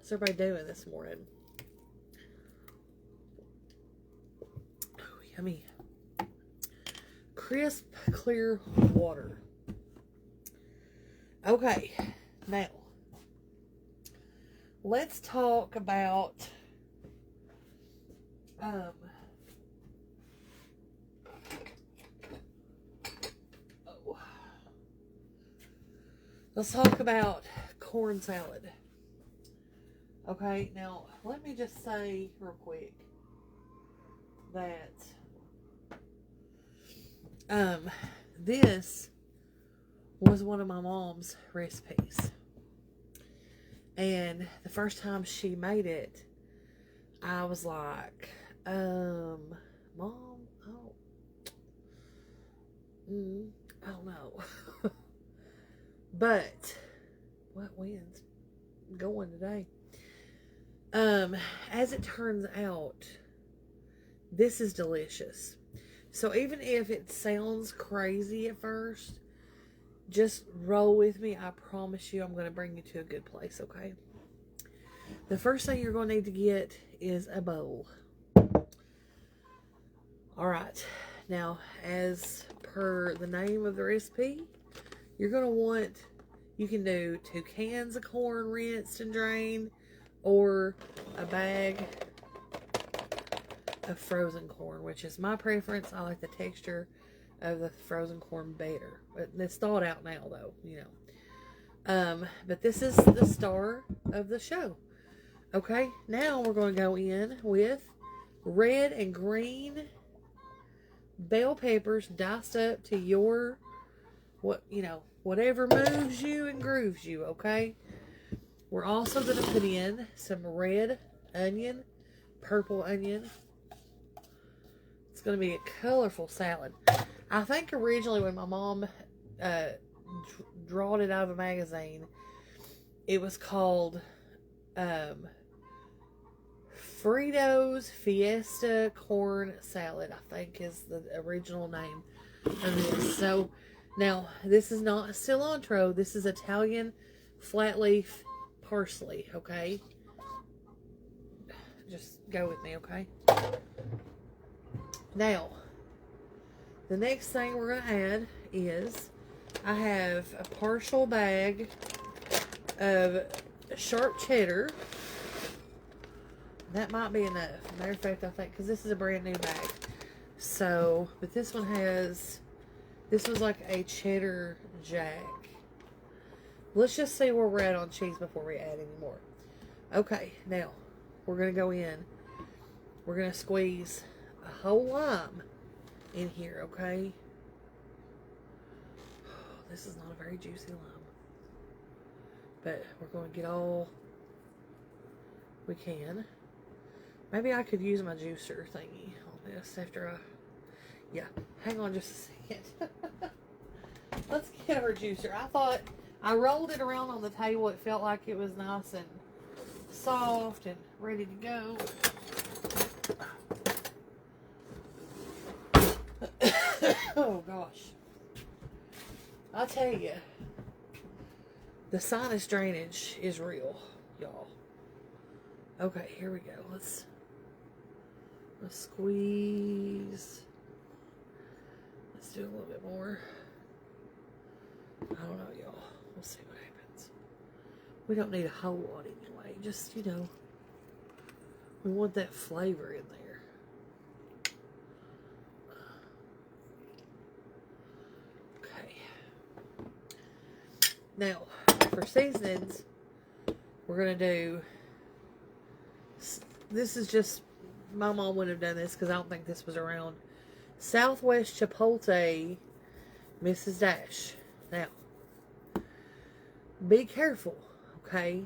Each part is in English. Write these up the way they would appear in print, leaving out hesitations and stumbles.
What's everybody doing this morning? Oh, yummy. Crisp, clear water. Okay, now let's talk about let's talk about corn salad. Okay, now let me just say real quick that this was one of my mom's recipes. And the first time she made it, I was like, Mom, I don't know. But what wind's going today? As it turns out, this is delicious. So even if it sounds crazy at first, just roll with me. I promise you I'm going to bring you to a good place, okay? The first thing you're going to need to get is a bowl. Alright, now as per the name of the recipe, you're going to want, you can do 2 cans of corn rinsed and drained, or a bag of frozen corn, which is my preference. I like the texture of the frozen corn better. But it's thawed out now, though, you know. But this is the star of the show. Okay, now we're going to go in with red and green bell peppers diced up to your, whatever moves you and grooves you, okay? We're also going to put in some red onion, purple onion. It's going to be a colorful salad. I think originally when my mom drawed it out of a magazine, it was called Frito's Fiesta Corn Salad, I think is the original name of this. So now this is not cilantro. This is Italian flat leaf parsley, okay? Just go with me, okay? Now, the next thing we're going to add is I have a partial bag of sharp cheddar. That might be enough. Matter of fact, I think, because this is a brand new bag. So, but this one has, this was like a cheddar jack. Let's just see where we're at on cheese before we add any more. Okay, now we're going to go in. We're going to squeeze a whole lime in here, okay? This is not a very juicy lime. But we're going to get all we can. Maybe I could use my juicer thingy on this after yeah, hang on just a second. Let's get our juicer. I thought I rolled it around on the table. It felt like it was nice and soft and ready to go. Oh gosh. I'll tell you, the sinus drainage is real, y'all. Okay, here we go. Let's squeeze. Let's do a little bit more. I don't know, y'all. We'll see what happens. We don't need a whole lot anyway. Just, we want that flavor in there. Okay. Now, for seasonings, we're going to do, this is just, my mom wouldn't have done this because I don't think this was around. Southwest Chipotle, Mrs. Dash. Now, be careful, okay?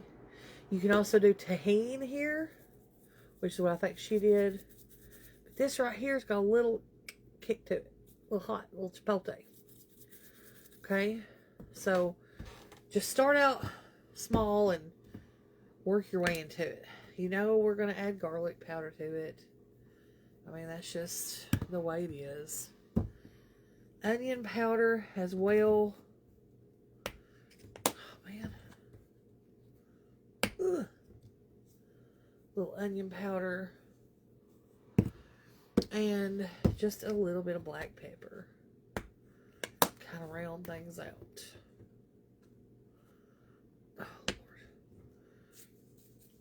You can also do tahini here, which is what I think she did. But this right here has got a little kick to it. A little hot, a little chipotle. Okay? So, just start out small and work your way into it. We're going to add garlic powder to it. I mean, that's just the way it is. Onion powder as well. Oh, man. Ugh. little onion powder, and just a little bit of black pepper. Kind of round things out. Oh, Lord.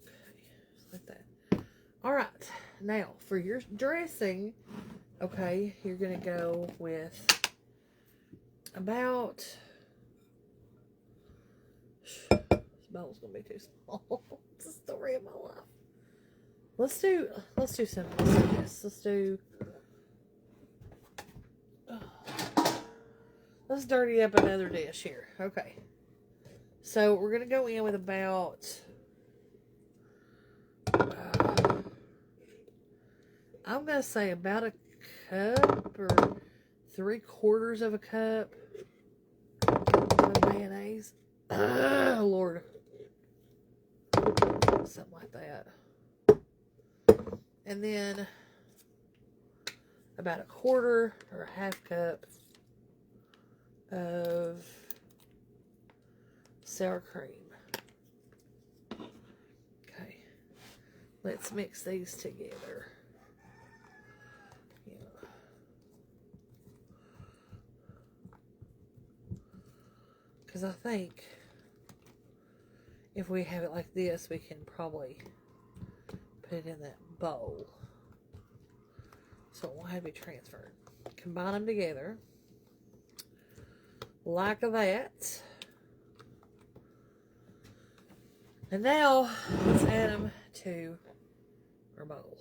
Okay, just like that. All right, now for your dressing, okay, you're going to go with about, this bowl's going to be too small. It's the story of my life. Let's do something. Let's dirty up another dish here. Okay. So we're going to go in with about, I'm going to say about a cup or 3/4 of a cup of mayonnaise. Lord. Something like that. And then about 1/4 or 1/2 cup of sour cream. Okay. Let's mix these together. Because I think if we have it like this, we can probably put it in that bowl. So it won't have to be transferred. Combine them together. Like that. And now, let's add them to our bowl.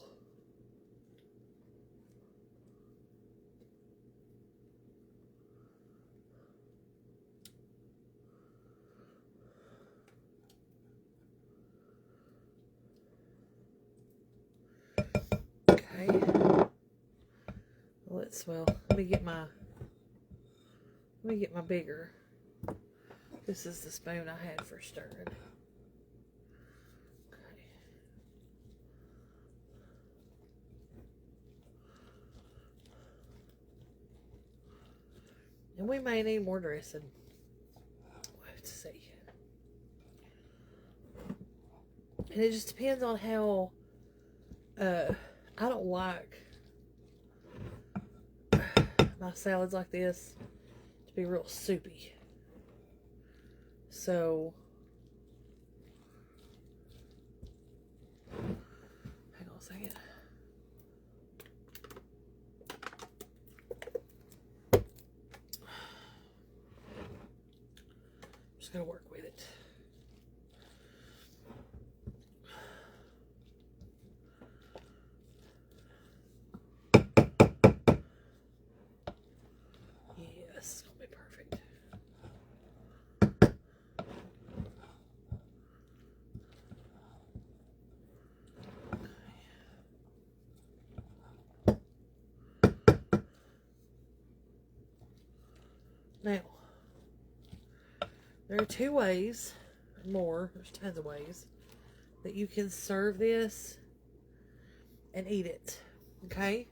Okay. Let me get my bigger. This is the spoon I had for stirring. Okay. And we may need more dressing. We'll have to see. And it just depends on how, I don't like my salads like this to be real soupy. So, hang on a second. I'm just going to work with it. Yes, it's going to be perfect. Now, there are 2 ways, more, there's tons of ways, that you can serve this and eat it, okay?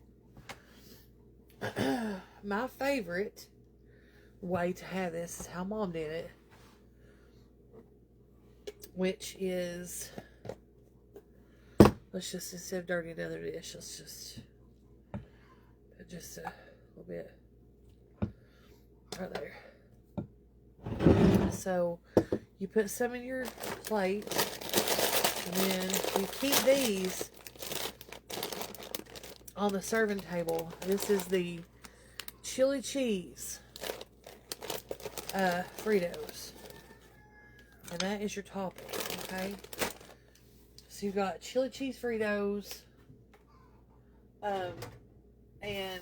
My favorite way to have this is how Mom did it, which is, let's just, instead of dirty another dish, let's just put just a little bit right there. So you put some in your plate, and then you keep these on the serving table. This is the chili cheese Fritos, and that is your topping. Okay, so you've got chili cheese Fritos, and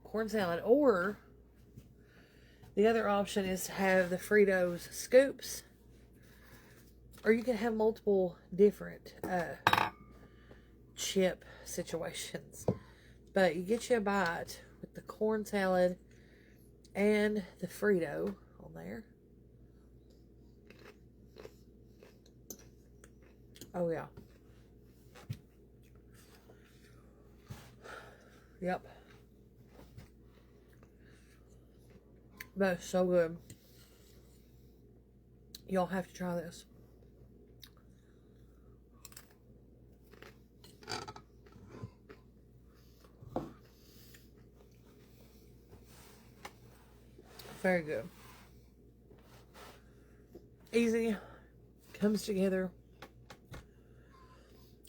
corn salad, or the other option is to have the Fritos scoops, or you can have multiple different chip situations. But you get you a bite with the corn salad and the Frito on there. Oh yeah. Yep. That's so good. Y'all have to try this. Very good. Easy. Comes together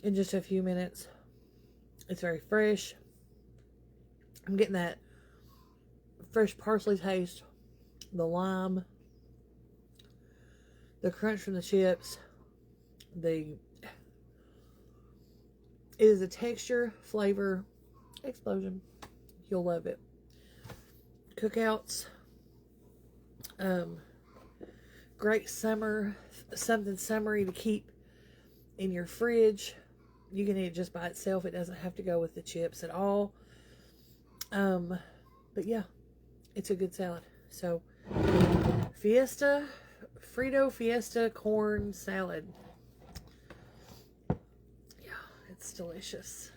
in just a few minutes. It's very fresh. I'm getting that fresh parsley taste, the lime, the crunch from the chips. It is a texture, flavor explosion. You'll love it. Cookouts. Great something summery to keep in your fridge. You can eat it just by itself. It doesn't have to go with the chips at all. But yeah, it's a good salad. So, Frito Fiesta Corn Salad. Yeah, it's delicious.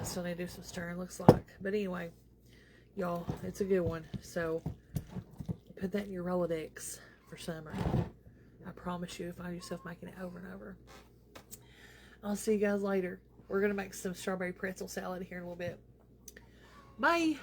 I still need to do some stirring, looks like. But anyway, y'all, it's a good one. So, put that in your Rolodex for summer. I promise you, you'll find yourself making it over and over. I'll see you guys later. We're going to make some strawberry pretzel salad here in a little bit. Bye!